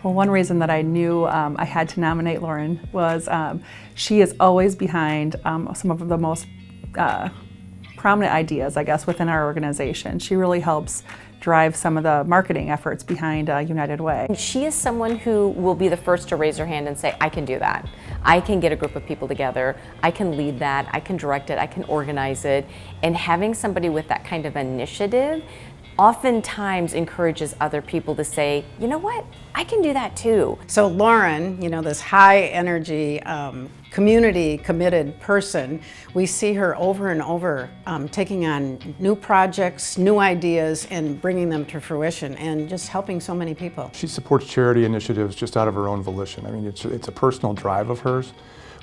Well, one reason that I knew I had to nominate Lauren was she is always behind some of the most prominent ideas, I guess, within our organization. She really helps drive some of the marketing efforts behind United Way. She is someone who will be the first to raise her hand and say, I can do that. I can get a group of people together. I can lead that. I can direct it. I can organize it. And having somebody with that kind of initiative oftentimes encourages other people to say, you know what, I can do that too. So Lauren, you know, this high energy, community committed person, we see her over and over taking on new projects, new ideas, and bringing them to fruition, and just helping so many people. She supports charity initiatives just out of her own volition. I mean, it's a personal drive of hers.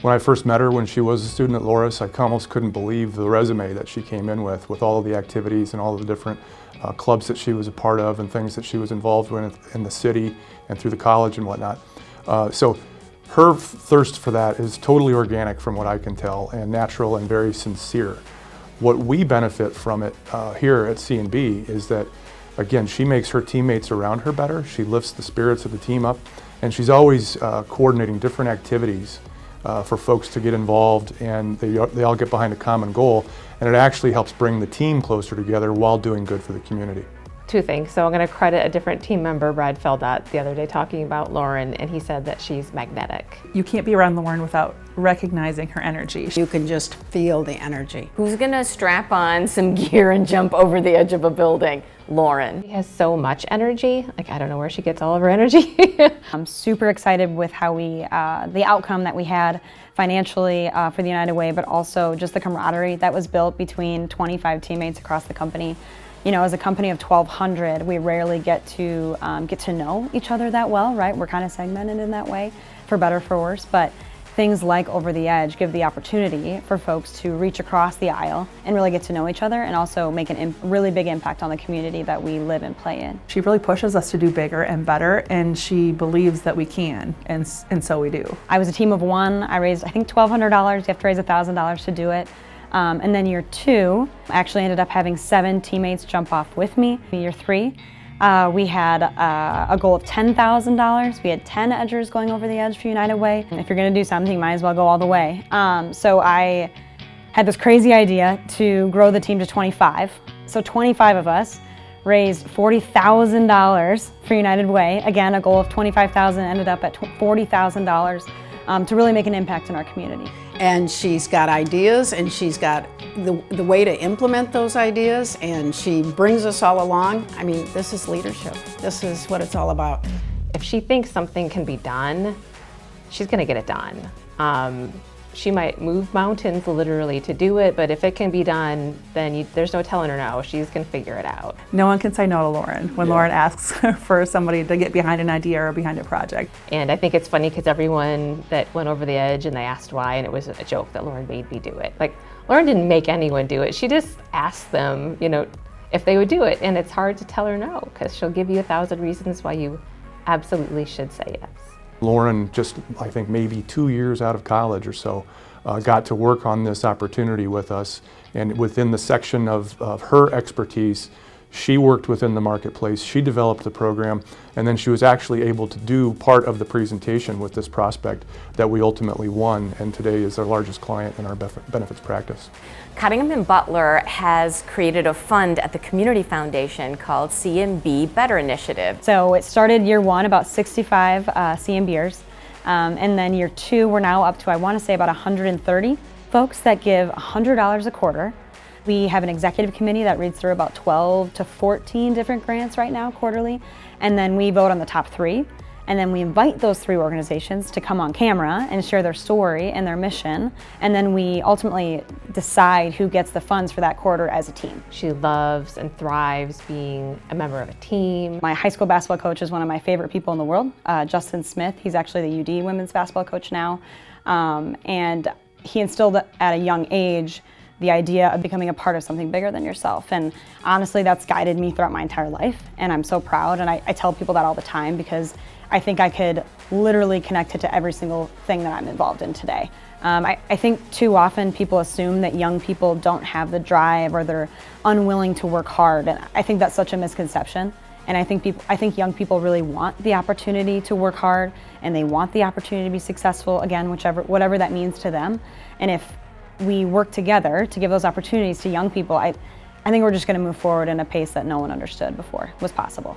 When I first met her when she was a student at Loras, I almost couldn't believe the resume that she came in with all of the activities and all of the different clubs that she was a part of and things that she was involved with in the city and through the college and whatnot. So her thirst for that is totally organic from what I can tell, and natural and very sincere. What we benefit from it here at C&B is that, again, she makes her teammates around her better. She lifts the spirits of the team up, and she's always coordinating different activities for folks to get involved, and they all get behind a common goal, and it actually helps bring the team closer together while doing good for the community. Two things. So I'm going to credit a different team member, Brad Feldat, the other day talking about Lauren, and he said that she's magnetic. You can't be around Lauren without recognizing her energy. You can just feel the energy. Who's gonna strap on some gear and jump over the edge of a building? Lauren. She has so much energy. Like, I don't know where she gets all of her energy. I'm super excited with how the outcome that we had financially for the United Way, but also just the camaraderie that was built between 25 teammates across the company. You know, as a company of 1,200, we rarely get to know each other that well, right? We're kind of segmented in that way, for better or for worse, but things like Over the Edge give the opportunity for folks to reach across the aisle and really get to know each other, and also make a really big impact on the community that we live and play in. She really pushes us to do bigger and better, and she believes that we can, and so we do. I was a team of one. I raised, I think, $1,200. You have to raise $1,000 to do it. And then year two, I actually ended up having 7 teammates jump off with me. Year 3, we had a goal of $10,000. We had 10 edgers going over the edge for United Way. If you're gonna do something, you might as well go all the way. So I had this crazy idea to grow the team to 25. So 25 of us raised $40,000 for United Way. Again, a goal of $25,000 ended up at $40,000 to really make an impact in our community. And she's got ideas, and she's got the way to implement those ideas, and she brings us all along. I mean, this is leadership. This is what it's all about. If she thinks something can be done, she's going to get it done. She might move mountains literally to do it, but if it can be done, then there's no telling her no. She's going to figure it out. No one can say no to Lauren when Lauren asks for somebody to get behind an idea or behind a project. And I think it's funny because everyone that went over the edge and they asked why, and it was a joke that Lauren made me do it. Like, Lauren didn't make anyone do it. She just asked them, you know, if they would do it. And it's hard to tell her no, because she'll give you 1,000 reasons why you absolutely should say yes. Lauren, just I think maybe 2 years out of college or so, got to work on this opportunity with us, and within the section of her expertise, she worked within the marketplace, she developed the program, and then she was actually able to do part of the presentation with this prospect that we ultimately won, and today is our largest client in our benefits practice. Cottingham and Butler has created a fund at the Community Foundation called C&B Better Initiative. So it started year 1, about 65 CMBers, and then year 2, we're now up to, I want to say, about 130 folks that give $100 a quarter. We have an executive committee that reads through about 12 to 14 different grants right now quarterly, and then we vote on the top 3. And then we invite those 3 organizations to come on camera and share their story and their mission. And then we ultimately decide who gets the funds for that quarter as a team. She loves and thrives being a member of a team. My high school basketball coach is one of my favorite people in the world, Justin Smith. He's actually the UD women's basketball coach now. And he instilled at a young age the idea of becoming a part of something bigger than yourself. And honestly, that's guided me throughout my entire life. And I'm so proud, and I tell people that all the time, because I think I could literally connect it to every single thing that I'm involved in today. I think too often people assume that young people don't have the drive or they're unwilling to work hard, and I think that's such a misconception. And I think young people really want the opportunity to work hard, and they want the opportunity to be successful, again, whatever that means to them. And if we work together to give those opportunities to young people, I think we're just going to move forward in a pace that no one understood before was possible.